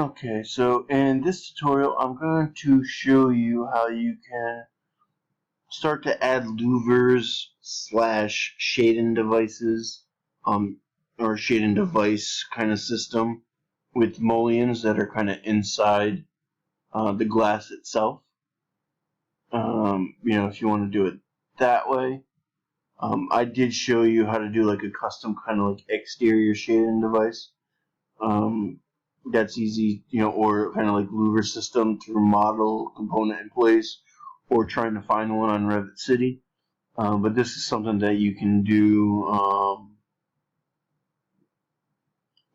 Okay, so in this tutorial, I'm going to show you how you can start to add louvers slash shading devices, or shading device kind of system with mullions that are kind of inside the glass itself. If you want to do it that way. I did show you how to do like a custom kind of like exterior shading device. That's easy, or kind of like louver system through model component in place, or trying to find one on Revit City. But this is something that you can do,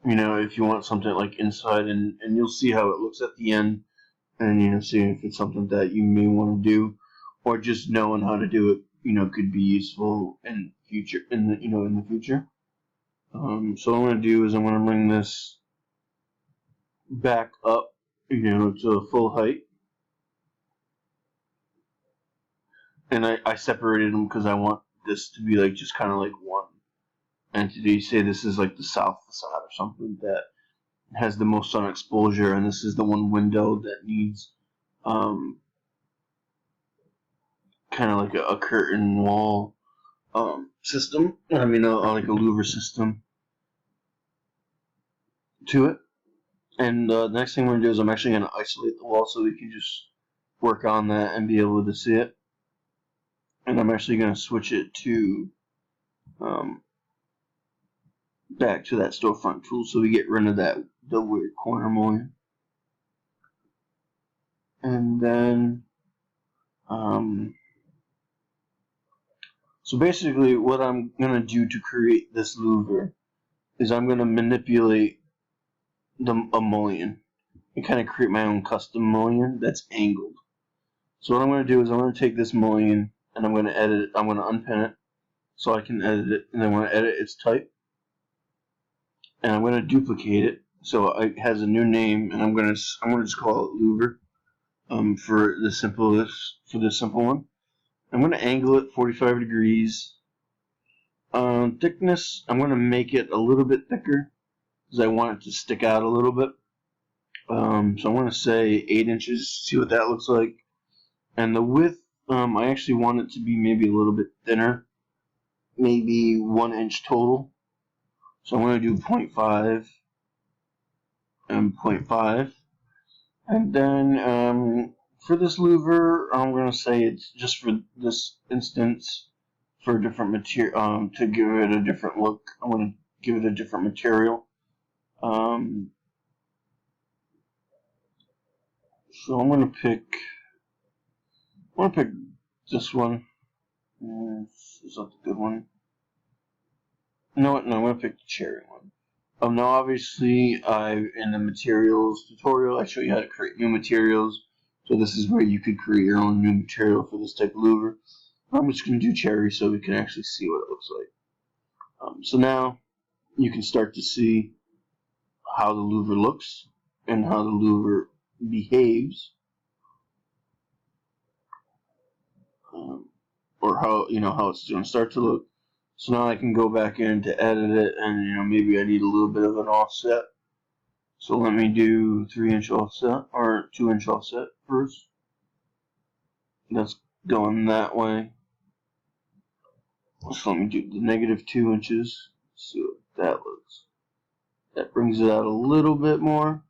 if you want something like inside, and you'll see how it looks at the end, and see if it's something that you may want to do, or just knowing how to do it, could be useful in future, in the future. So what I'm going to do is I'm going to bring this back up, to full height. And I separated them because I want this to be like just kind of like one entity. Say this is like the south facade or something that has the most sun exposure, and this is the one window that needs kind of like a curtain wall system. Like a louver system to it. And the next thing we're going to do is I'm actually going to isolate the wall so we can just work on that and be able to see it. And I'm actually going to switch it to back to that storefront tool so we get rid of the weird corner mullion. And then so basically what I'm going to do to create this louver is I'm going to manipulate a mullion and kind of create my own custom mullion that's angled. So what I'm going to do is I'm going to take this mullion and I'm going to edit it. I'm going to unpin it so I can edit it, and I'm going to edit its type, and I'm going to duplicate it so it has a new name, and I'm going to just call it louver for this simple one. I'm going to angle it 45 degrees. Thickness, I'm going to make it a little bit thicker because I want it to stick out a little bit. So I'm going to say 8 inches, see what that looks like. And the width, I actually want it to be maybe a little bit thinner, maybe 1 inch total. So I'm going to do 0.5 and 0.5. And then for this louver, I'm going to say it's just for this instance for a different material, to give it a different look. I want to give it a different material. So I'm going to pick this one. Is that the good one? No, I'm going to pick the cherry one. Now obviously, in the materials tutorial, I show you how to create new materials. So this is where you could create your own new material for this type of louver. I'm just going to do cherry so we can actually see what it looks like. So now you can start to see how the louver looks and how the louver behaves, or how it's going to start to look. So now I can go back in to edit it, and maybe I need a little bit of an offset. So let me do 3-inch offset or 2-inch offset first. That's going that way. So let me do the -2 inches. See what that looks. That brings it out a little bit more.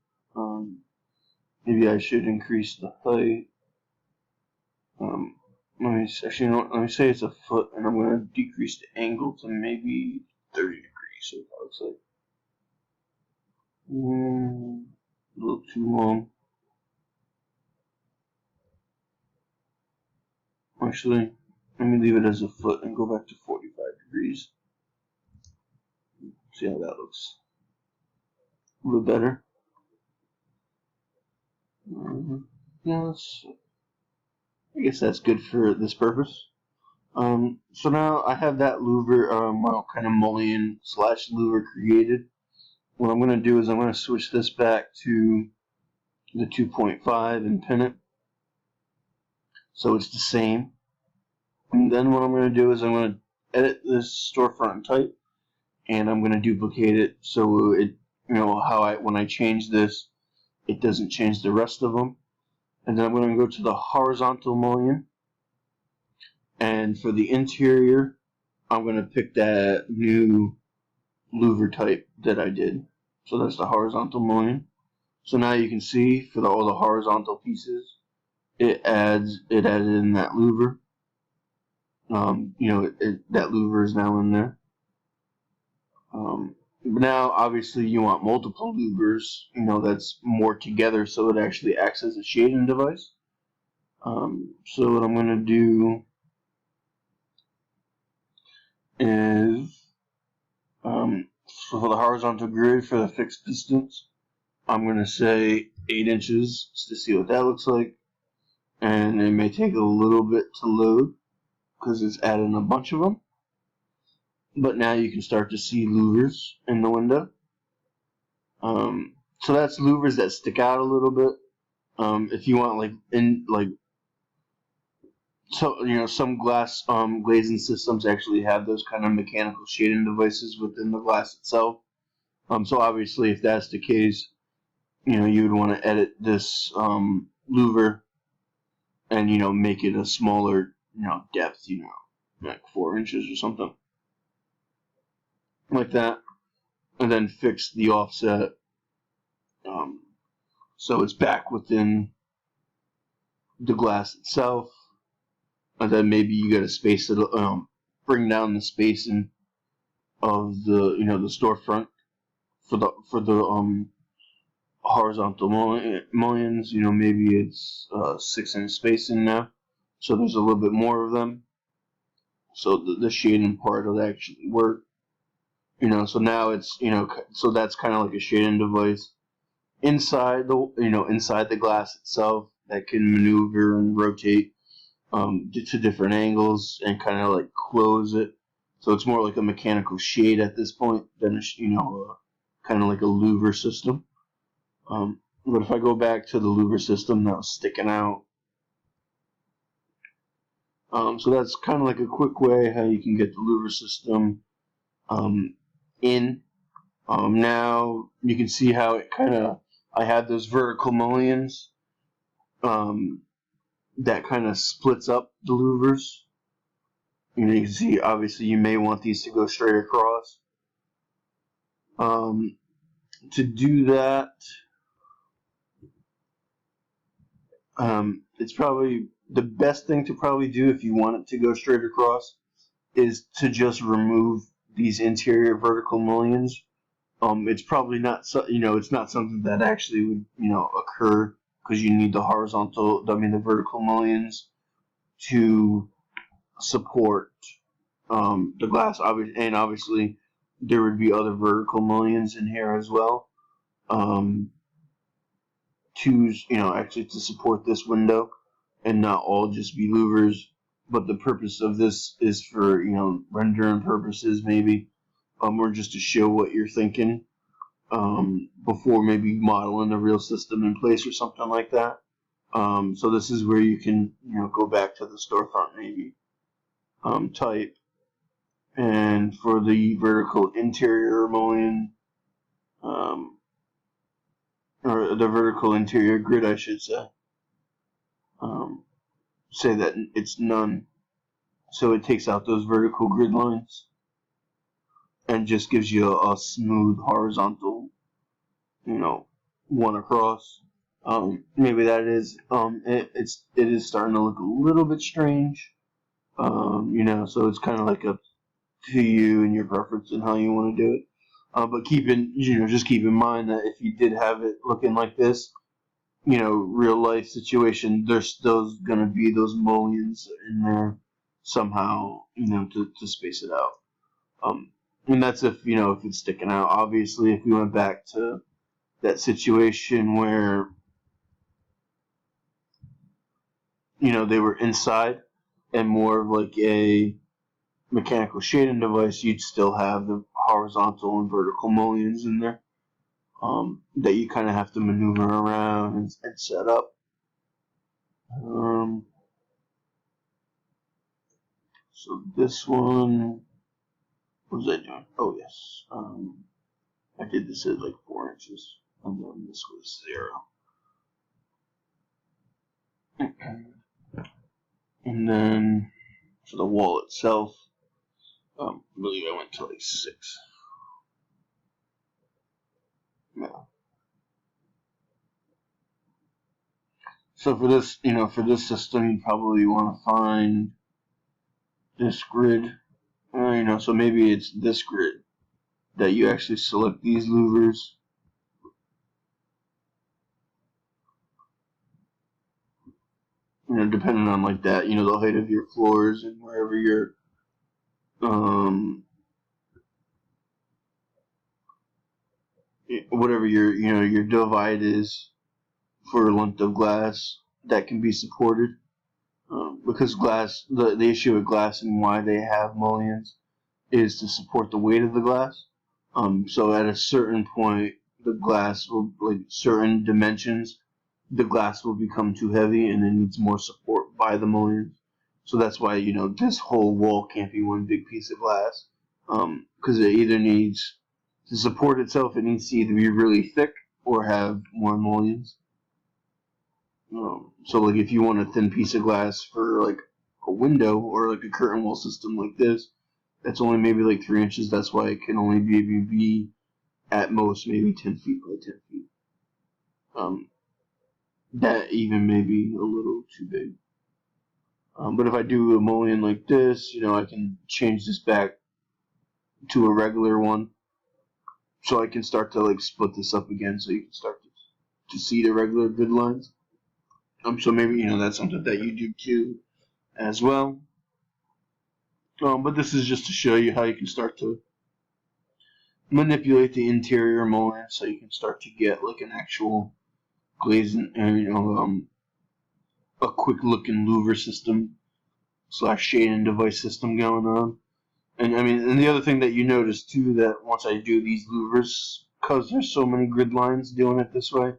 Maybe I should increase the height. Let me say it's a foot, and I'm going to decrease the angle to maybe 30 degrees. So that looks like a little too long. Actually, let me leave it as a foot and go back to 45 degrees. See how that looks. A little better. Yes. I guess that's good for this purpose. So now I have that louver, kind of mullion slash louver created. What I'm going to do is I'm going to switch this back to the 2.5 and pin it so it's the same. And then what I'm going to do is I'm going to edit this storefront type, and I'm going to duplicate it so it, when I change this, it doesn't change the rest of them. And then I'm going to go to the horizontal mullion. And for the interior, I'm going to pick that new louver type that I did. So that's the horizontal mullion. So now you can see for all the horizontal pieces, it added in that louver. That louver is now in there. Now, obviously, you want multiple louvers. That's more together, so it actually acts as a shading device. So what I'm going to do is, for the horizontal grid for the fixed distance, I'm going to say 8 inches just to see what that looks like. And it may take a little bit to load because it's adding a bunch of them. But now you can start to see louvers in the window. So that's louvers that stick out a little bit. If you want some glass glazing systems actually have those kind of mechanical shading devices within the glass itself. So obviously, if that's the case, you would want to edit this louver and make it a smaller depth, like 4 inches or something like that, and then fix the offset so it's back within the glass itself. And then maybe you got to space it, bring down the spacing of the the storefront for the horizontal mullions. Maybe it's 6-inch spacing now, so there's a little bit more of them. So the shading part will actually work. So now it's so that's kind of like a shading device inside the glass itself that can maneuver and rotate to different angles and kind of like close it. So it's more like a mechanical shade at this point than kind of like a louver system. But if I go back to the louver system that was sticking out, so that's kind of like a quick way how you can get the louver system in. Now you can see how it I had those vertical mullions that kind of splits up the louvers. You can see, obviously, you may want these to go straight across. To do that, it's probably the best thing to probably do if you want it to go straight across is to just remove these interior vertical mullions. It's probably not it's not something that actually would occur because you need the vertical mullions to support the glass. And obviously there would be other vertical mullions in here as well to support this window and not all just be louvers. But the purpose of this is for rendering purposes maybe, or just to show what you're thinking before maybe modeling a real system in place or something like that. So this is where you can go back to the storefront maybe type, and for the vertical interior mullion or the vertical interior grid, I should say that it's none, so it takes out those vertical grid lines and just gives you a smooth horizontal one across. Maybe that is it is starting to look a little bit strange, so it's kind of like up to you and your preference and how you want to do it. But just keep in mind that if you did have it looking like this, real life situation, there's still gonna be those mullions in there somehow, to space it out. And that's if it's sticking out. Obviously, if we went back to that situation where they were inside and more of like a mechanical shading device, you'd still have the horizontal and vertical mullions in there that you kind of have to maneuver around and set up. So this one, what was I doing? Oh yes, I did this at like 4 inches, and then this was 0. And then for the wall itself, I believe I went to like 6. Yeah. So for this, for this system, you probably want to find this grid. So maybe it's this grid that you actually select these louvers. Depending on like that, the height of your floors and wherever your whatever your divide is for length of glass that can be supported. Because glass, the issue with glass and why they have mullions is to support the weight of the glass. So at a certain point, the glass will, like certain dimensions, the glass will become too heavy and it needs more support by the mullions. So that's why, this whole wall can't be one big piece of glass. Because it either needs, to support itself, it needs to either be really thick or have more mullions. So like if you want a thin piece of glass for like a window or like a curtain wall system like this, that's only maybe like 3 inches. That's why it can only be at most maybe 10 feet by 10 feet. That even may be a little too big. But if I do a mullion like this, I can change this back to a regular one. So I can start to like split this up again so you can start to see the regular grid lines. So maybe, that's something that you do too as well. But this is just to show you how you can start to manipulate the interior mullion so you can start to get like an actual glazing and a quick looking louver system / shading device system going on. And and the other thing that you notice too, that once I do these louvers, because there's so many grid lines doing it this way,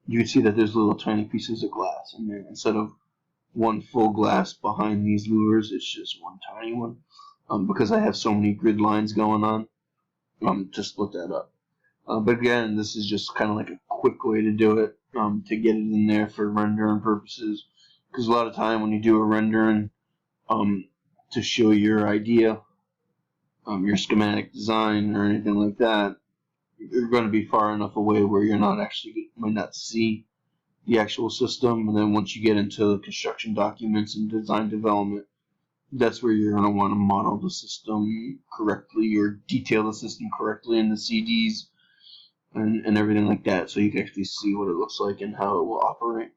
you can see that there's little tiny pieces of glass in there. Instead of one full glass behind these louvers, it's just one tiny one. Because I have so many grid lines going on, to split that up. But again, this is just kind of like a quick way to do it, to get it in there for rendering purposes. Because a lot of time when you do a rendering, to show your idea, your schematic design or anything like that, you're going to be far enough away where you're not actually, might not see the actual system. And then once you get into construction documents and design development, that's where you're going to want to model the system correctly or detail the system correctly in the CDs and everything like that, so you can actually see what it looks like and how it will operate.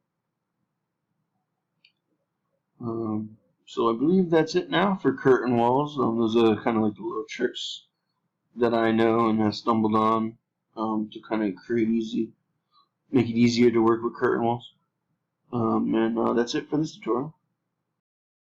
So I believe that's it now for curtain walls. Those are kind of like the little tricks that I know and have stumbled on, to kind of make it easier to work with curtain walls. And that's it for this tutorial.